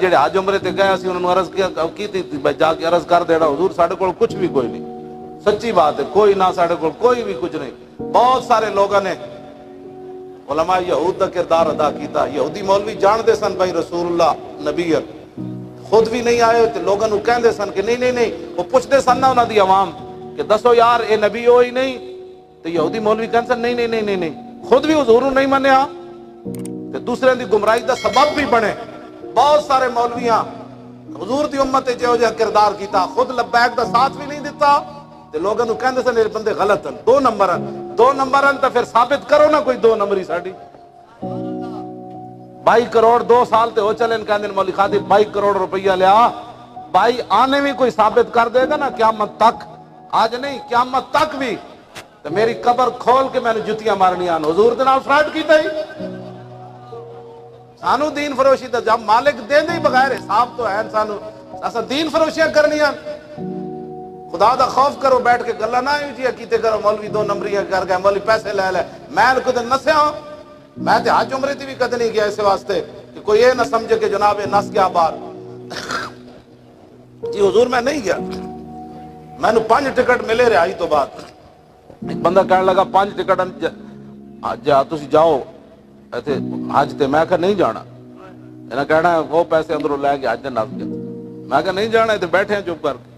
جڑے حج عمرے تے گئے اسی انہوں نے عرض کی تھی جا کے عرض کر دینا حضور ساڈے کول کچھ بھی کوئی نہیں، سچی بات ہے، کوئی نہ ساڈے کول کوئی بھی کچھ نہیں۔ بہت سارے لوگوں نے علماء یہود دا کردار ادا کیتا، یہودی مولوی جانتے سن بھائی رسول اللہ نبی ہے، خود بھی نہیں آئے تے لوگوں نو کہندے سن کہ نہیں نہیں نہیں، وہ پوچھتے سن نا انہاں دی عوام کہ دسو یار اے نبی ہوئی نہیں، تے یہودی مولوی کہندے سن نہیں نہیں نہیں نہیں نہیں، خود بھی حضور نو نہیں منیا تے دوسرے دی گمراہی دا سبب بھی بنے۔ بہت سارے مولویاں حضور دی امت جو جہا کردار کیتا، خود لبیک دا ساتھ بھی نہیں دیتا تے لوگوں نو کہندے سن یہ بندے غلط ہیں، دو نمبر ہیں، دو نمبر ہیں تو پھر ثابت کرو نا کوئی دو نمبری ساڈی۔ 22 کروڑ 2 سال تے ہو چلے کہندے مولوی خادم 22 کروڑ روپیہ لیا، بھائی آنے بھی کوئی ثابت کر دے گا نا قیامت تک، آج نہیں قیامت تک بھی، تو میری قبر کھول کے میں نے جتیاں مارنیاں حضور دے نال فراڈ کیتا ہی۔ سانو دین فروشی دا جب مالک دے دے بغیر حساب تو ہے، سانو اسا دین فروشیاں کرنیاں، خدا دا خوف کرو، بیٹھ کے گلا نہ جی کیتے کرو، مولوی دو نمبریاں کر گئے، مولوی پیسے لے لے، میں کدے نسیا ہوں، میں تے حج عمرے تے بھی کدے نہیں گیا اس واسطے کہ کوئی یہ نہ سمجھے کہ جناب نس گیا باہر۔ جی حضور میں نہیں گیا، میں نے 5 ٹکٹ ملے رہائی تو بعد۔ ایک بندہ کہنے لگا 5 ٹکٹ جا تسی جاؤ ایتھے حج تے، میں کہا نہیں جانا، انہاں کہنا ہے وہ پیسے اندروں لے کے حج تے نس گیا، میں کہا نہیں جانا، تے بیٹھے ہیں چپ کر کے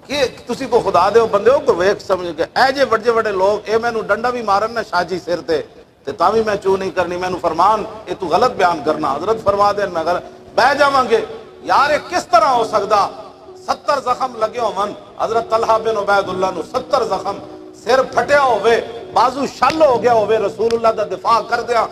کہ تسی کو خدا دے بندے ہو کو ویکھ سمجھ کے اے جے بڑے بڑے لوگ اے مینوں ڈنڈا بھی مارن نہ شاجی سر تے تاں بھی میں چو نہیں کرنی، مینوں فرمان اے تو غلط بیان کرنا، حضرت فرما دین میں غلط بہ جاواں گے یار، یہ کس طرح ہو سکدا؟ 70 زخم لگے ہون، حضرت طلحہ بن عبید اللہ نو 70 زخم، سر پھٹیا ہوئے، بازو شل ہو گیا ہوئے، رسول اللہ دا دفاع کر دیا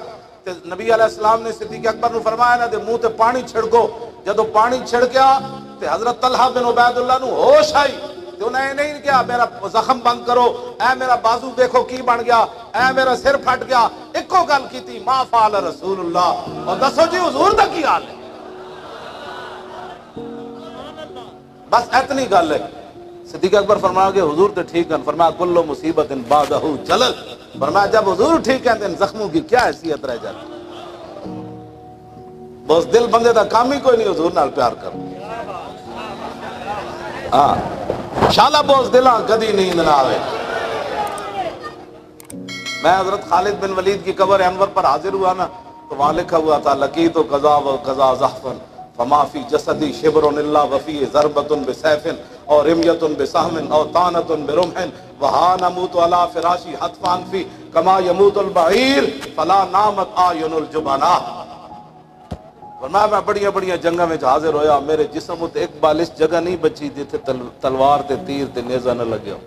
تے نبی علیہ السلام نے صدیق اکبر نو فرمایا نا دے منہ تے پانی چھڑکو، جدو پانی چھڑکیا تے حضرت طلحہ بن عبید اللہ نو ہوش آئی تے انہیں نہیں کیا میرا زخم بند کرو، اے میرا بازو دیکھو کی بن گیا، اے میرا سر پھٹ گیا، ایکو گل کی تھی ما فعل رسول اللہ، اور دسو جی حضور دا کی حال ہے؟ بس اتنی گل ہے۔ صدیق اکبر فرمایا کہ حضور تے ٹھیک ہیں، فرمایا کل مصیبت بعدہ جلل، فرمایا جب حضور ٹھیک ہیں تو زخموں کی کیا حیثیت رہ جاتی؟ بس دل بندے دا کام ہی کوئی نہیں حضور نال پیار کر، ہاں شالا بوز دلاں کدی نیند نہ آوے۔ میں حضرت خالد بن ولید کی قبر انور پر حاضر ہوا نا تو وہاں لکھا ہوا تھا لقیت قضا و قضا زحفن فما فی جسدی شبر الا وفی ضربۃ بسیف او رمیۃ بسهم او طعنۃ برمح وہا نموت علی فراشی حتفا فی کما یموت البعیر فلا نامت اعین الجبناء۔ فرمایا میں بڑیاں بڑیاں جنگاں میں حاضر ہویا، میرے جسم تے ایک بالش جگہ نہیں بچی جتھے تلوار تے تیر تے نیزہ نہ لگے ہو۔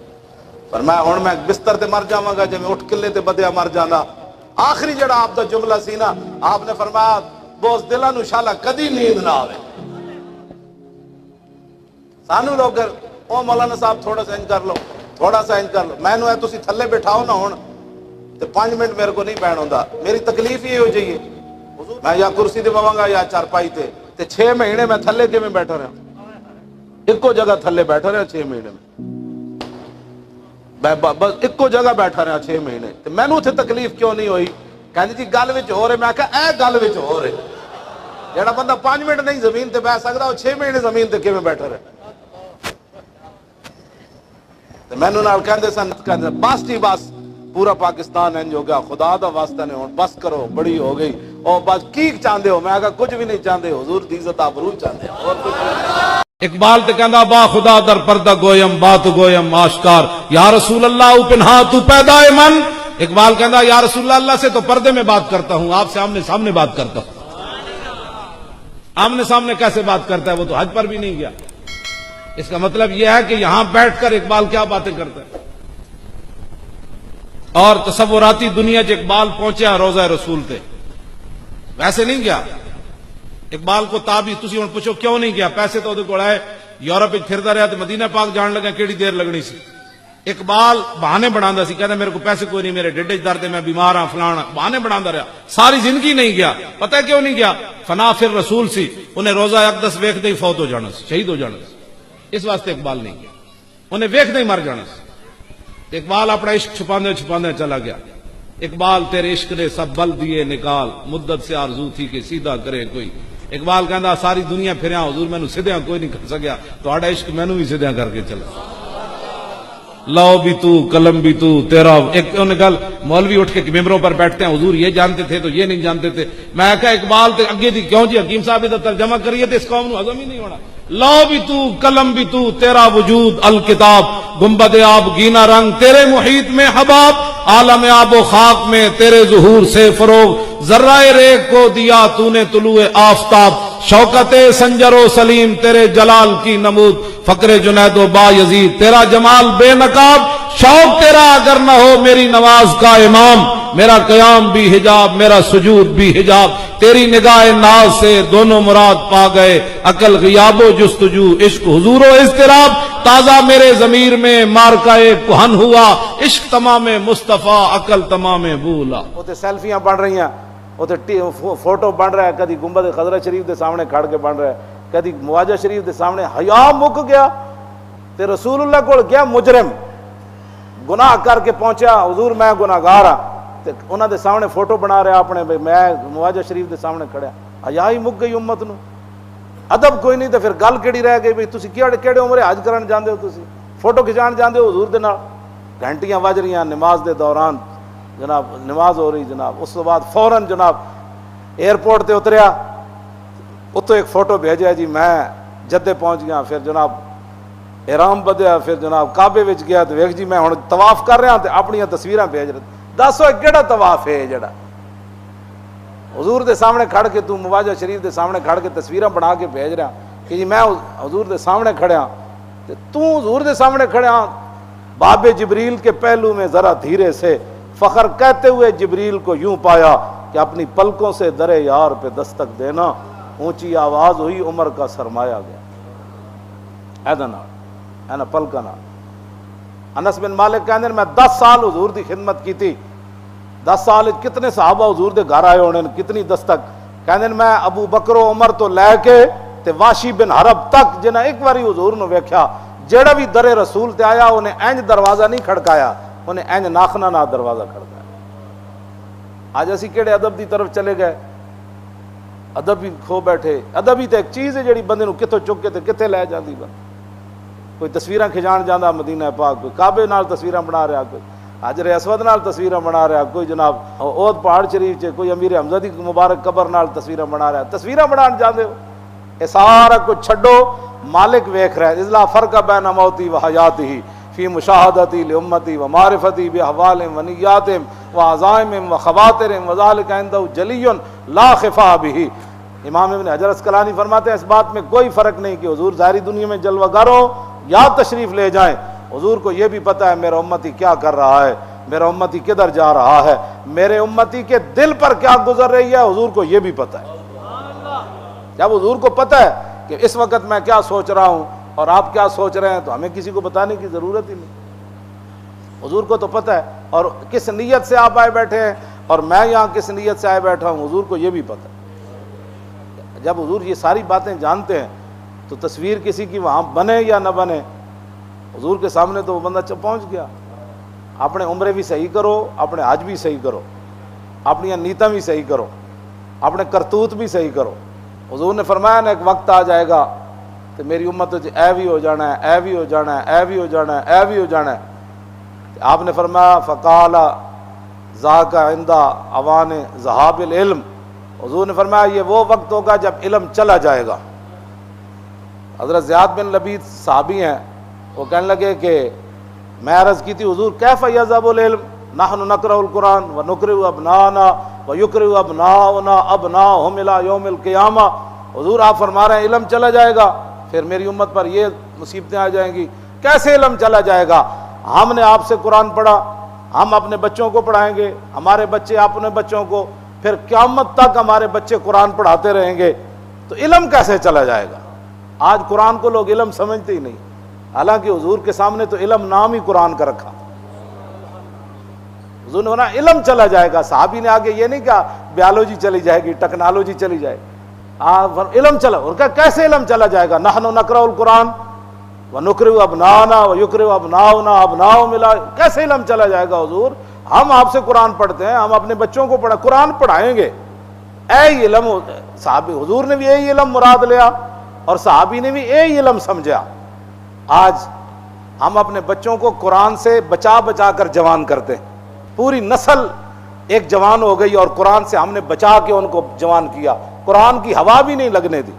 فرمایا ہن میں بستر تے مر جاواں گا جے میں اٹھ کلے تے بدیا مر جاندا۔ آخری جڑا آپ دا جملہ سی نا، آپ نے فرمایا بوس دلاں نو شالا کدی نیند نہ آوے۔ سانو لوگ او مولانا صاحب تھوڑا سا انج کر لو، تھوڑا سا انج کر لو، میں نو تسی تھلے بٹھاؤ نا ہن تے 5 منٹ میرے کو نہیں بیٹھ ہوندا، میری تکلیف یہ ہو جائیے میں یا کرسی تے بواں گا یا چارپائی تے 6 مہینے میں تھلے کے میں بیٹھا رہا، ایکو جگہ تھلے بیٹھا رہا 6 مہینے میں، بس ایکو جگہ بیٹھا رہا 6 مہینے، تے میں نو اتھے تکلیف کیوں نہیں ہوئی؟ کہندی جی گل وچ ہو رہے، میں کہا اے گل وچ ہو رہے، جڑا بندہ 5 منٹ نہیں زمین تے بیٹھ سکدا وہ 6 مہینے زمین تے کیویں بیٹھا رہے؟ تے مینوں نال کہندے سن بس جی بس پورا پاکستان انج ہو گیا، خدا دا واسطہ نے ہن بس کرو، بڑی ہو گئی، اور بس کی چاہندے ہو؟ میں کہا کچھ بھی نہیں چاہندے، حضور دی عزت آبرو چاہندے اور کچھ نہیں۔ اقبال تے کہندا با خدا در پردہ گویم بات گویم آشکار، یا رسول اللہ او پنہا تو پیدا ہے من۔ اقبال کہندا یا رسول اللہ، اللہ سے تو پردے میں بات کرتا ہوں، آپ سے آمنے سامنے بات کرتا ہوں۔ آمنے سامنے کیسے بات کرتا ہے؟ وہ تو حج پر بھی نہیں گیا۔ اس کا مطلب یہ ہے کہ یہاں بیٹھ کر اقبال کیا باتیں کرتا ہے، اور تصوراتی دنیا چ اقبال پہنچیا روضہ رسول تے، ویسے نہیں گیا۔ اقبال کو تابی تسی ہن پوچھو کیوں نہیں گیا؟ پیسے تو کول آئے، یورپ وچ پھردا رہیا تے مدینہ پاک جان لگا کیڑی دیر لگنی سی۔ اقبال بہانے بناندا سی، کہندا میرے کو پیسے کوئی نہیں، میرے ڈڈے درد ہے، میں بیمار ہاں، فلانا، بہانے بناندا رہیا ساری زندگی نہیں گیا۔ پتہ ہے کیوں نہیں گیا؟ فنا فر رسول سی، انہیں روضہ اقدس ویکھدے ہی فوت ہو جانا سی، شہید ہو جانا سی، اس واسطے اقبال نہیں گیا، انہیں ویکھدے ہی مر جانا سی۔ اقبال اپنا عشق چھپاندے چھپاندے چلا گیا۔ اقبال تیرے عشق نے سب بل دیے نکال، مدت سے آرزو تھی کہ سیدھا کرے کوئی اقبال کہندا ساری دنیا پھریا حضور مینوں سدھیاں کوئی نہیں کر سکیا، تہاڈا عشق مینوں بھی سدھیاں کر کے چلا۔ لو بھی تو قلم بھی تو تیرا، ایک انہیں گل مولوی اٹھ کے ممبروں پر بیٹھتے ہیں حضور یہ جانتے تھے تو یہ نہیں جانتے تھے، میں کہا اقبال تے اگے دی کیوں جی حکیم صاحب ادھر ترجمہ کریے تے اس قوم نو ہضم ہی نہیں ہونا۔ لو بھی تو قلم بھی تو تیرا وجود الکتاب، گنبد آب گینا رنگ تیرے محیط میں حباب، عالم آب و خاک میں تیرے ظہور سے فروغ، ذرہ ریگ کو دیا تو نے طلوع آفتاب، شوکت سنجر و سلیم تیرے جلال کی نمود، فقر جنید و با یزید تیرا جمال بے نقاب، شوق تیرا اگر نہ ہو میری نماز کا امام، میرا قیام بھی حجاب میرا سجود بھی حجاب، تیری نگاہ ناز سے دونوں مراد پا گئے، عقل غیاب و جستجو عشق حضور و اضطراب، تازہ میرے ضمیر میں مارکائے کہن ہوا، عشق تمام مصطفیٰ عقل تمام بولا۔ وہ تے سیلفیاں بن رہی ہیں، وہ تے فوٹو بن رہا ہے، کدی گنبد خضرا شریف دے سامنے کھڑ کے بن رہا ہے، کدی مواجہ شریف دے سامنے، حیا مک گیا تے رسول اللہ کو گیا مجرم گناہ کر کے پہنچا، حضور میں گناہگار ہاں، تے انہاں دے سامنے فوٹو بنا رہا اپنے، میں مواجہ شریف دے سامنے کھڑا، حیا ہی مک گئی امت نو، ادب کوئی نہیں، تے پھر گل کیڑی رہ گئی بھئی تسی کیڑے عمرے حج کرن جاندے ہو، تسی فوٹو کھچان جاندے ہو حضور دے نال، گھنٹیاں وج رہی ہیں نماز دے دوران، جناب نماز ہو رہی جناب، اس کے بعد فوراً جناب ایئرپورٹ تے اتریا، اتو ایک فوٹو بھیجا جی میں جدے پہنچ گیا، پھر جناب احرام بدیا، پھر جناب کعبے وچ گیا تو ویکھ جی میں ہن طواف کر رہا تے اپنی تصویراں بھیج رہے، دسو کیڑا طواف ہے جڑا حضور دے سامنے کھڑ کے تو مواجہ شریف دے سامنے کھڑ کے تصویراں بنا کے بھیج رہا کہ جی میں حضور دے سامنے کھڑا تے تو حضور دے سامنے کھڑا، باب جبریل کے پہلو میں ذرا دھیرے سے فخر کہتے ہوئے جبریل کو یوں پایا کہ اپنی پلکوں سے در یار پہ دستک دینا، اونچی آواز ہوئی عمر کا سرمایہ گیا، اینا پلکا نا۔ انس بن مالک کہندے میں 10 سال حضور دی خدمت کی تھی، 10 سال کتنے صحابہ حضور دے گھر آئے ہونے، کتنی دستک، کہندے میں ابو بکر و عمر تو لے کے تے واشی بن حرب تک جنہیں ایک باری حضور نو ویکھیا، جیڑا بھی در رسول تے آیا انہیں اینج دروازہ نہیں کھڑکایا، انہیں اینج ناخنا نہ دروازہ کھڑکایا۔ آج اسی کیڑے ادب دی طرف چلے گئے، ادب ہی کھو بیٹھے، ادب ہی تے ایک چیز ہے جیڑی بندے نو کتوں چک کے تے کتے لے جاندی بند، کوئی تصویراں کھجان جاندہ مدینہ پاک، کوئی کعبے نال تصویراں بنا رہا، کوئی حجر اسود نال تصویراں بنا رہا، کوئی جناب اود پہاڑ شریف چ کوئی امیر حمزہ دی مبارک قبر نال تصویراں بنا رہا، تصویراں بنان جاندے ہو، اے سارا کچھ چھڈو، مالک ویکھ رہا ہے، اذ لا فرق بین موتی و حیاتی فی مشاہدتی لامتی و معرفتی باحوالہم و نیاتہم و عزائمہم و خواترہم وذالک عندہ جلی لا خفا بہ۔ امام ابن حجر اسقلانی فرماتے ہیں اس بات میں کوئی فرق نہیں کہ حضور ظاہری دنیا میں جلوہ گر ہو یا تشریف لے جائیں، حضور کو یہ بھی پتہ ہے میرا امتی کیا کر رہا ہے، میرا امتی کدھر جا رہا ہے، میرے امتی کے دل پر کیا گزر رہی ہے، حضور کو یہ بھی پتہ ہے۔ جب حضور کو پتہ ہے کہ اس وقت میں کیا سوچ رہا ہوں اور آپ کیا سوچ رہے ہیں تو ہمیں کسی کو بتانے کی ضرورت ہی نہیں، حضور کو تو پتہ ہے، اور کس نیت سے آپ آئے بیٹھے ہیں اور میں یہاں کس نیت سے آئے بیٹھا ہوں حضور کو یہ بھی پتہ ہے۔ جب حضور یہ ساری باتیں جانتے ہیں تو تصویر کسی کی وہاں بنے یا نہ بنے، حضور کے سامنے تو وہ بندہ پہنچ گیا۔ اپنے عمرے بھی صحیح کرو، اپنے حج بھی صحیح کرو، اپنی نیتاں بھی صحیح کرو، اپنے کرتوت بھی صحیح کرو۔ حضور نے فرمایا نا ایک وقت آ جائے گا تو میری امت اے بھی ہو جانا ہے، اے بھی ہو جانا ہے، اے بھی ہو جانا ہے، اے بھی ہو جانا ہے۔ آپ نے فرمایا فقال ذاک عند اوان ذہاب العلم، حضور نے فرمایا یہ وہ وقت ہوگا جب علم چلا جائے گا۔ حضرت زیاد بن لبید صحابی ہیں، وہ کہنے لگے کہ میں عرض کی تھی حضور کیف یذهب العلم نحن نقرأ القرآن ونقرئ ابناءنا ویقرئ ابناؤنا ابناءهم الى یوم القیامہ، حضور آپ فرما رہے ہیں علم چلا جائے گا پھر میری امت پر یہ مصیبتیں آ جائیں گی۔ کیسے علم چلا جائے گا؟ ہم نے آپ سے قرآن پڑھا، ہم اپنے بچوں کو پڑھائیں گے، ہمارے بچے اپنے بچوں کو، پھر قیامت تک ہمارے بچے قرآن پڑھاتے رہیں گے، تو علم کیسے چلا جائے گا؟ آج قرآن کو لوگ علم سمجھتے ہی نہیں، حالانکہ حضور کے سامنے تو علم نام ہی قرآن کا رکھا۔ حضور نے فرمایا علم چلا جائے گا، صحابی نے آگے یہ نہیں کہا بیالوجی چلی جائے گی، ٹیکنالوجی چلی جائے گی، علم چلا، اور کہا کیسے علم چلا جائے گا؟ نحن نقرأ القرآن ونقرئ ابناءنا ویقرئ ابناؤنا ابناؤهم الى، کیسے علم چلا جائے گا حضور؟ ہم آپ سے قرآن پڑھتے ہیں، ہم اپنے بچوں کو قرآن پڑھائیں گے، اے علم صحابی حضور نے بھی یہی علم مراد لیا اور صحابی نے بھی یہی علم سمجھا. آج ہم اپنے بچوں کو قرآن سے بچا بچا کر جوان کرتے ہیں. پوری نسل ایک جوان ہو گئی اور قرآن سے ہم نے بچا کے ان کو جوان کیا, قرآن کی ہوا بھی نہیں لگنے دی.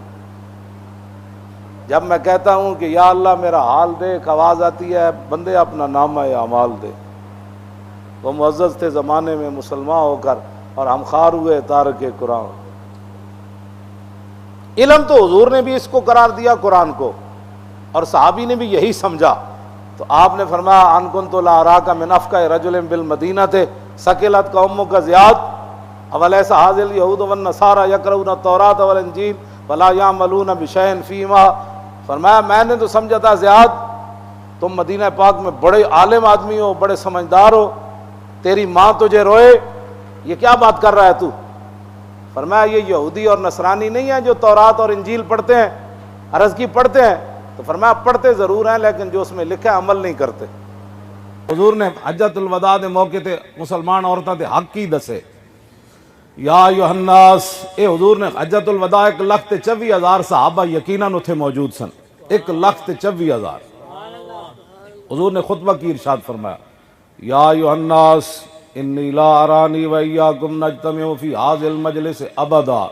جب میں کہتا ہوں کہ یا اللہ میرا حال دیکھ, آواز آتی ہے بندے اپنا نامہ اعمال دے. وہ معزز تھے زمانے میں مسلمان ہو کر اور ہم خوار ہوئے تارک قرآن. علم تو حضور نے بھی اس کو قرار دیا قرآن کو, اور صحابی نے بھی یہی سمجھا. تو آپ نے فرمایا ان کنت لا اراک من افقہ رجل بالمدینہ ثقلت قومک زیاد اولیس ھذا الیہود والنصارى یقرؤون التوراۃ والانجیل ولا یعملون بشیء فیما. فرمایا میں نے تو سمجھا تھا زیاد تم مدینہ پاک میں بڑے عالم آدمی ہو, بڑے سمجھدار ہو, تیری ماں تجھے روئے, یہ کیا بات کر رہا ہے تو؟ فرمایا یہ یہودی اور نصرانی نہیں ہیں جو تورات اور انجیل پڑھتے ہیں, عرض کی پڑھتے ہیں. تو فرمایا پڑھتے ضرور ہیں لیکن جو اس میں لکھا ہے عمل نہیں کرتے. حضور نے حجۃ الوداع دے موقع تے مسلمان عورتاں دے حق کی دسے. یا ایھا الناس, اے حضور نے حجۃ الوداع 1,24,000 صحابہ یقیناً اتھے موجود سن. 1,24,000. حضور نے خطبہ کی ارشاد فرمایا یا ایھا الناس انی لا ارانی و ایاکم نجتمع فی ھذا المجلس ابدا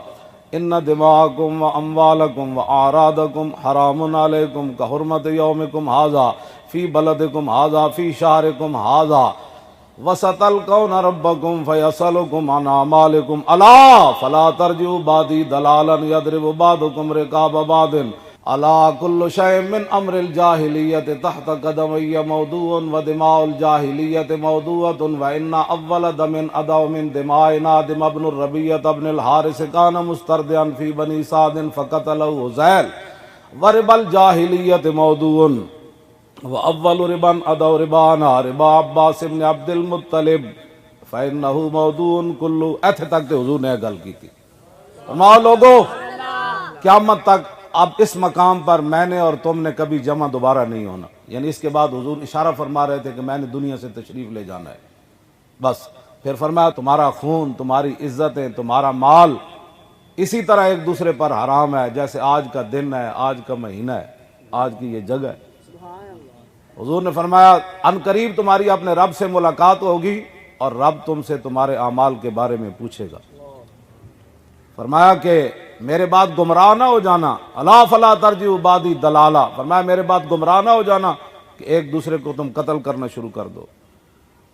ان دماءکم و اموالکم و اعراضکم حرام علیکم کحرمت یومکم ھذا فی بلدکم ھذا فی شہرکم ھذا وستلقون ربکم فیسألکم عن اعمالکم الا فلا ترجعوا بعدی ضلالا یضرب بعضکم رقاب بعض الا کل شیء من امر الجاہلیت تحت قدمی موضوع و دماء الجاہلیت موضوعۃ و ان اول دم ادع من دماء نادم بن الربیعۃ بن الحارث کان مستردعا فی بنی سعد فقتلہ حذیل ورب الجاہلیت موضوع و اول ربا ادع ربانا ربا عباس بن عبد المطلب فانہ موضوع کلو. ایتھے تک تو حضور نے گل کی تھی. فرماؤ لوگو قیامت تک اب اس مقام پر میں نے اور تم نے کبھی جمع دوبارہ نہیں ہونا. یعنی اس کے بعد حضور اشارہ فرما رہے تھے کہ میں نے دنیا سے تشریف لے جانا ہے بس. پھر فرمایا تمہارا خون, تمہاری عزتیں, تمہارا مال اسی طرح ایک دوسرے پر حرام ہے جیسے آج کا دن ہے, آج کا مہینہ ہے, آج کی یہ جگہ ہے. حضور نے فرمایا ان قریب تمہاری اپنے رب سے ملاقات ہوگی اور رب تم سے تمہارے اعمال کے بارے میں پوچھے گا. فرمایا کہ میرے بعد گمراہ نہ ہو جانا, الا فلا ترجعوا بعدی ضلالا. فرمایا میرے بعد گمراہ نہ ہو جانا کہ ایک دوسرے کو تم قتل کرنا شروع کر دو.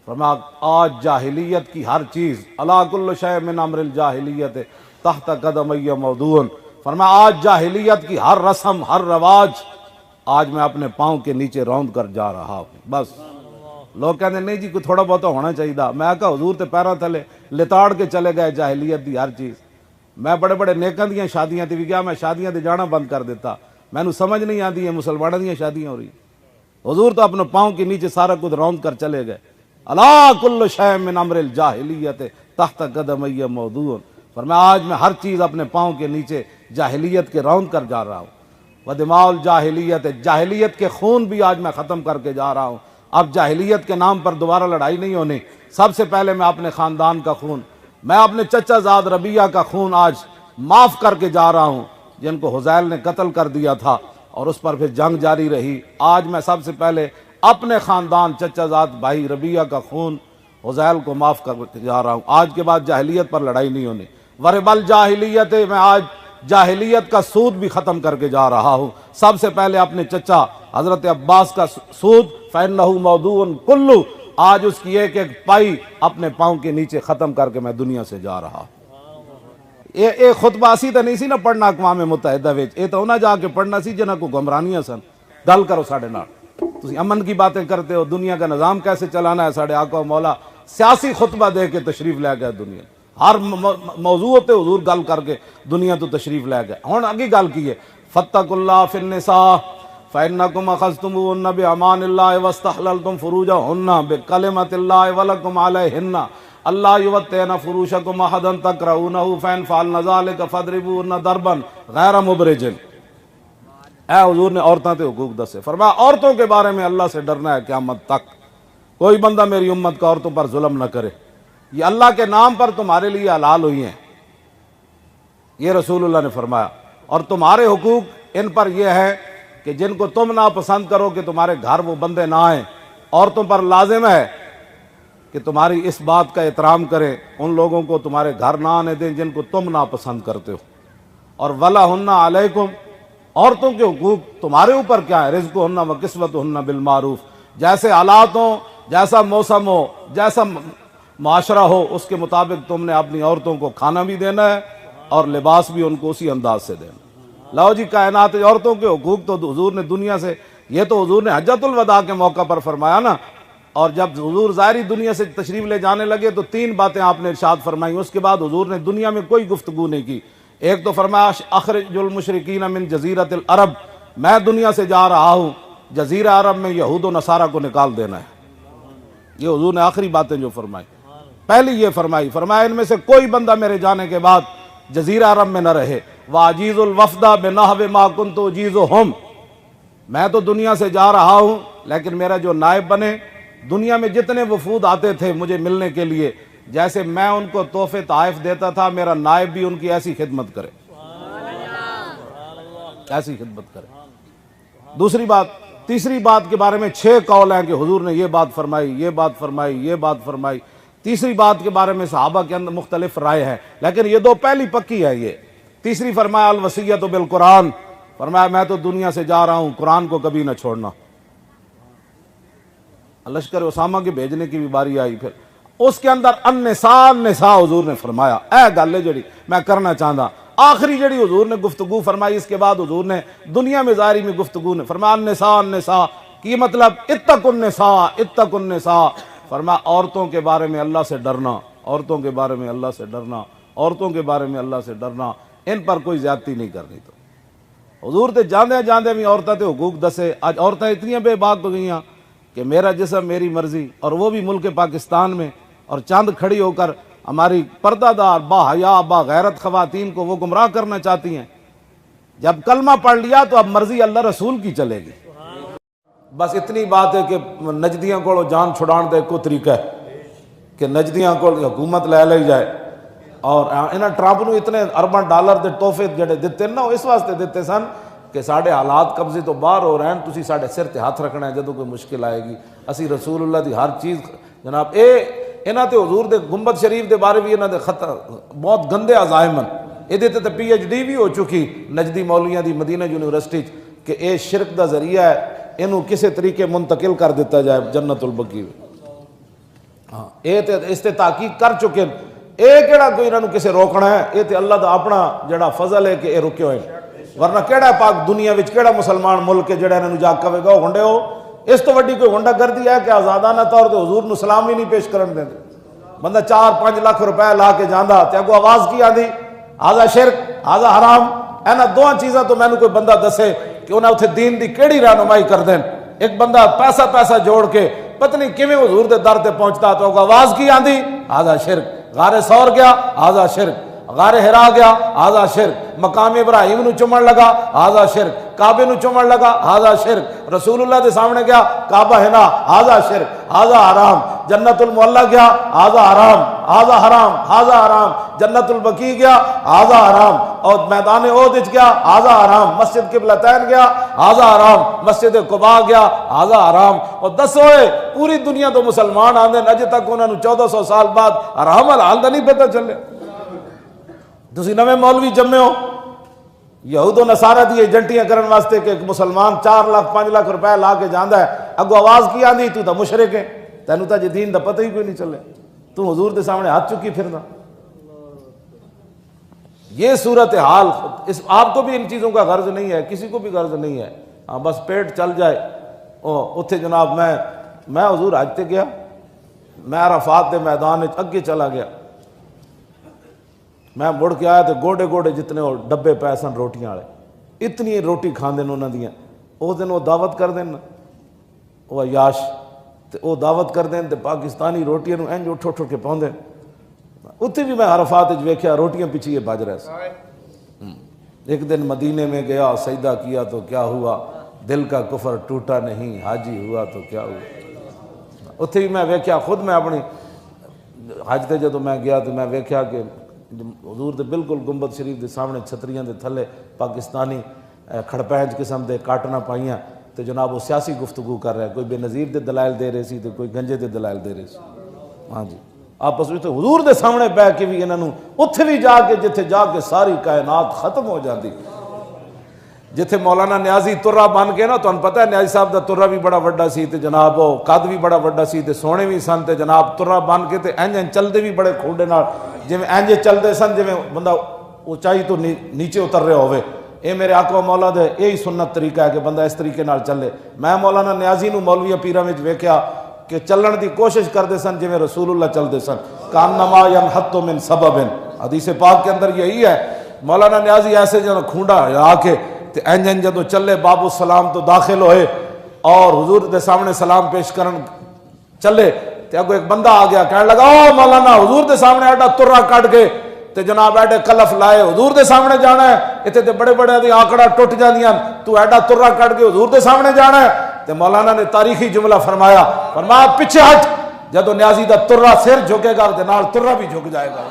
فرمایا آج جاہلیت کی ہر چیز الا کل شیء من امر الجاہلیت تحت قدمی موضوع. فرمایا آج جاہلیت کی ہر رسم, ہر رواج آج میں اپنے پاؤں کے نیچے روند کر جا رہا ہوں. بس لوگ کہتے ہیں نہیں جی کوئی تھوڑا بہت ہونا چاہیے. میں کہا حضور تے پیراں تھلے لتاڑ کے چلے گئے جاہلیت دی ہر چیز. میں بڑے بڑے نیکاں دیاں شادیاں تے بھی گیا, میں شادیاں تے جانا بند کر دیتا. مینوں سمجھ نہیں آتی ہے مسلمانوں دیاں شادیاں ہو رہی. حضور تو اپنے پاؤں کے نیچے سارا کچھ روند کر چلے گئے. الا کل شیء من امر الجاہلیت تحت قدمی موضوع. فرمایا آج میں ہر چیز اپنے پاؤں کے نیچے جاہلیت کے روند کر جا رہا ہوں. ودماء الجاہلیت, جاہلیت کے خون بھی آج میں ختم کر کے جا رہا ہوں. اب جاہلیت کے نام پر دوبارہ لڑائی نہیں ہونی. سب سے پہلے میں اپنے خاندان کا خون, میں اپنے چچا زاد ربیہ کا خون آج معاف کر کے جا رہا ہوں جن کو حذیل نے قتل کر دیا تھا اور اس پر پھر جنگ جاری رہی. آج میں سب سے پہلے اپنے خاندان چچا زاد بھائی ربیہ کا خون حذیل کو معاف کر کے جا رہا ہوں. آج کے بعد جاہلیت پر لڑائی نہیں ہونی. ورب الجاہلیت, میں آج جاہلیت کا سود بھی ختم کر کے جا رہا ہوں. سب سے پہلے اپنے چچا حضرت عباس کا سود فإنہ موضوع کلو, آج اس کی ایک ایک پائی اپنے پاؤں کے نیچے ختم کر کے میں دنیا سے جا رہا ہوں. یہ خطبہ اسی تو نہیں سی نا پڑھنا اقوام متحدہ وچ, یہ تو انہاں جا کے پڑھنا سی جنہاں کو گمرانیاں سن. گل کرو ساڈے نال, تسی امن کی باتیں کرتے ہو, دنیا کا نظام کیسے چلانا ہے. ساڈے آقا و مولا سیاسی خطبہ دے کے تشریف لے گئے دنیا, ہر موضوع تے حضور گل کر کے دنیا تو تشریف لے گئے. ہن اگے گل کی ہے فاتقوا اللہ فی النساء فإنکم اخذتموهن بأمان اللہ واستحللتم فروجهن بکلمۃ اللہ ولکم علیہن اللہ یوطئن فروشکم احدا تکرہونہ فإن فعلن ذلک فاضربوهن ضربا غیر مبرج. اے حضور نے عورتوں کے حقوق دسے. فرمایا عورتوں کے بارے میں اللہ سے ڈرنا ہے قیامت تک. کوئی بندہ میری امت کا عورتوں پر ظلم نہ کرے. یہ اللہ کے نام پر تمہارے لیے حلال ہوئی ہیں. یہ رسول اللہ نے فرمایا. اور تمہارے حقوق ان پر یہ ہے کہ جن کو تم ناپسند کرو کہ تمہارے گھر وہ بندے نہ آئیں. عورتوں پر لازم ہے کہ تمہاری اس بات کا احترام کریں، ان لوگوں کو تمہارے گھر نہ آنے دیں جن کو تم ناپسند کرتے ہو. اور وَلَهُنَّ عَلَيْكُمْ، عورتوں کے حقوق تمہارے اوپر کیا ہے؟ رزقهن وکسوتهن بالمعروف، جیسے حالات ہوں، جیسا موسم ہو، جیسا معاشرہ ہو، اس کے مطابق تم نے اپنی عورتوں کو کھانا بھی دینا ہے اور لباس بھی ان کو اسی انداز سے دینا. لو جی، کائنات عورتوں کے حقوق تو حضور نے دنیا سے، یہ تو حضور نے حجۃ الوداع کے موقع پر فرمایا نا. اور جب حضور ظاہری دنیا سے تشریف لے جانے لگے تو 3 باتیں آپ نے ارشاد فرمائی. اس کے بعد حضور نے دنیا میں کوئی گفتگو نہیں کی. ایک تو فرمایا اخرج المشرکین من جزیرۃ العرب، میں دنیا سے جا رہا ہوں، جزیرہ عرب میں یہود و نصارہ کو نکال دینا ہے. یہ حضور نے آخری باتیں جو فرمائی، پہلی یہ فرمایا ان میں سے کوئی بندہ میرے جانے کے بعد جزیرہ عرب میں نہ رہے. وَأَجِيزُ الْوَفْدَ بِنَحْوِ مَا كُنْتُ أُجِيزُهُمْ، میں تو دنیا سے جا رہا ہوں لیکن میرا جو نائب بنے، دنیا میں جتنے وفود آتے تھے مجھے ملنے کے لیے، جیسے میں ان کو تحفے تحائف دیتا تھا، میرا نائب بھی ان کی ایسی خدمت کرے، ایسی خدمت کرے. دوسری بات، تیسری بات کے بارے میں 6 قول ہیں کہ حضور نے یہ بات فرمائی، یہ بات فرمائی، یہ بات فرمائی. تیسری بات کے بارے میں صحابہ کے اندر مختلف رائے ہیں، لیکن یہ 2 پہلی پکی ہے. یہ تیسری فرمایا الوصیۃ بالقرآن، فرمایا میں تو دنیا سے جا رہا ہوں، قرآن کو کبھی نہ چھوڑنا. لشکر اسامہ کے بھیجنے کی بھی باری آئی، پھر اس کے اندر النساء حضور نے فرمایا. اے گل جڑی میں کرنا چاہتا، آخری جڑی حضور نے گفتگو فرمائی، اس کے بعد حضور نے دنیا میں ظاہری میں گفتگو نے فرمایا النساء کی مطلب اتقوا النساء، فرمایا عورتوں کے بارے میں اللہ سے ڈرنا، عورتوں کے بارے میں اللہ سے ڈرنا، عورتوں کے بارے میں اللہ سے ڈرنا، ان پر کوئی زیادتی نہیں کرنی. تو حضور تے جاندے بھی عورتیں تے حقوق دسے. آج عورتیں اتنی بے باک ہو گئیاں کہ میرا جسم میری مرضی، اور وہ بھی ملک پاکستان میں، اور چاند کھڑی ہو کر ہماری پردہ دار با حیا با غیرت خواتین کو وہ گمراہ کرنا چاہتی ہیں. جب کلمہ پڑھ لیا تو اب مرضی اللہ رسول کی چلے گی. بس اتنی بات ہے کہ نجدیاں کو جان چھڑان دے کو طریقہ ہے کہ نجدیاں کو حکومت لے لی جائے. اور انہاں ٹرمپ نو اتنے ارباں ڈالر دے تحفے جڑے دیتے نا، اس واسطے دیتے سن کہ ساڈے حالات قبضے تو باہر ہو رہے ہیں، تسی ساڈے سر تے ہاتھ رکھنا ہے جدوں کوئی مشکل آئے گی. اسی رسول اللہ دی ہر چیز جناب انہاں تے حضور دے گنبد شریف دے بارے بھی انہاں دے خط بہت گندے عزائم ہیں. یہ تے پی ایچ ڈی بھی ہو چکی نجدی مولویاں دی مدینہ یونیورسٹی کہ اے شرک دا ذریعہ ہے، انہوں کسی طریقے منتقل کر دیتا جائے جنت البقیع. ہاں اے تے اس تے تحقیق کر چکے، اے کیڑا کوئی انہوں کسے روکنا ہے؟ اے تے اللہ دا اپنا جڑا فضل ہے کہ اے رکے ہوئے. ورنہ کیڑا پاک دنیا وچ کیڑا مسلمان ملک ہے جڑا انہوں جا کہے گا ہنڈے ہو؟ اس تو وڈی کوئی ہنڈا گردی ہے کہ آزادانہ طور تے حضور نو سلام ہی نہیں پیش کرن دیں. بندہ 4-5 لاکھ روپے لا کے جاندہ تے اگو آواز کی آندی آزا شرک آزا حرام. اینا 2 چیزاں تو میں نے کوئی بندہ دسے کہ انہیں اتھے دین دی کیڑی رہنمائی کر دیں. ایک بندہ پیسہ جوڑ کے پتہ نہیں کیویں حضور دے در تے پہنچتا تو اگو آواز کی آندی آزا شرک. غار سور گیا آزا شرک، غار ہرا گیا آزا شرک، مقام ابراہیم نو چومن لگا آزا شرک، کعبے نو چومن لگا آزا شرک، رسول اللہ دے سامنے گیا کعبہ ہے نا آزا شرک آزا حرام، جنت المعلا گیا آزا حرام آزا حرام آزا حرام، جنت البقیع گیا آزا حرام، اور میدان احد گیا آزا حرام، مسجد قبلتین گیا آزا حرام، مسجد قباء گیا آزا حرام. اور دسوئے پوری دنیا تو مسلمان آندے اجے تک انہوں نے 1400 سال بعد حرام حلال دا نہیں پتہ چلے. تسی نویں مولوی جمے ہو یہود و نصارہ دی ایجنٹیاں کرن واسطے کہ ایک مسلمان 4 لاکھ 5 لاکھ روپے لا کے جاندا ہے، اگو آواز کی آندی تو تا مشرک ہے، تینوں تا جی دین دا پتہ ہی کوئی نہیں چلے، تو حضور دے سامنے ہاتھ چکی پھرنا. یہ صورتحال آپ کو بھی ان چیزوں کا غرض نہیں ہے، کسی کو بھی غرض نہیں ہے. ہاں بس پیٹ چل جائے. اتھے جناب میں حضور حج تے گیا، میں عرفات دے میدان اگے چلا گیا، میں مڑ کے آیا تو گوڑے جتنے وہ ڈبے پے سن روٹیاں والے، اتنی روٹی کھاندے انہوں دیاں. اس دن وہ دعوت کر دیں وہ عیاش تے وہ دعوت کر دیں تے پاکستانی روٹیاں نو انج اٹھ کے پاؤندے. اتنے بھی میں عرفات ویکھیا روٹیاں پیچھے بج رہے سے. ایک دن مدینے میں گیا، سجدہ کیا تو کیا ہوا، دل کا کفر ٹوٹا نہیں، حاجی ہوا تو کیا ہوا. اتنے بھی میں ویکھیا، خود میں اپنی حج تے جدوں میں گیا تو میں ویکھیا کہ حضور دے بالکل گنبد شریف دے سامنے چھتریاں دے تھلے پاکستانی کھڑپینج قسم دے کاٹنا پائیاں تے جناب وہ سیاسی گفتگو کر رہے ہیں، کوئی بے نظیر دے دلائل دے رہے سی تے کوئی گنجے دے دلائل دے رہے سی. ہاں جی آپس میں حضور دے سامنے بہ کے بھی انہوں اتھے بھی جا کے جتھے جا کے ساری کائنات ختم ہو جاتی. جتھے مولانا نیازی ترہ بن کے نا تو پتہ ہے نیازی صاحب دا ترہ بھی بڑا وڈا سی تے جناب وہ قد بھی بڑا وڈا سی تے سونے بھی سن تے جناب ترہ بن کے تے انج چلدے بھی بڑے کھوڑے نال جویں انج چلدے سن جویں بندہ اونچائی تو نیچے اتر رہا ہوئے. اے میرے آقا و مولا دے یہی سنت طریقہ ہے کہ بندہ اس طریقے نال چلے. میں مولانا نیازی نو مولوی پیراں وچ ویکھیا کہ چلن دی کوشش کرتے سن جویں رسول اللہ چلتے سن. کانما ینحط من سبب، حدیث پاک کے اندر یہی ہے. مولانا نیازی ایسے جنہوں کھونڈا آ کے انجن جدو چلے باب السلام تو داخل ہوئے اور حضور دے سامنے سلام پیش کرن چلے تے اگو ایک بندہ آ گیا کہنے لگا او مولانا حضور دے سامنے ایڈا ترہ کٹ کے تے جناب ایڈے کلف لائے حضور دے سامنے جانا ہے، اتنے تے بڑے بڑے دی آنکڑا ٹوٹ جاندیاں، تو ایڈا ترہ کٹ کے حضور دے سامنے جانا ہے. تے مولانا نے تاریخی جملہ فرمایا پیچھے ہٹ، جدو نیازی دا ترہ سر جھکے گا تے نال ترہ بھی جھک جائے گا.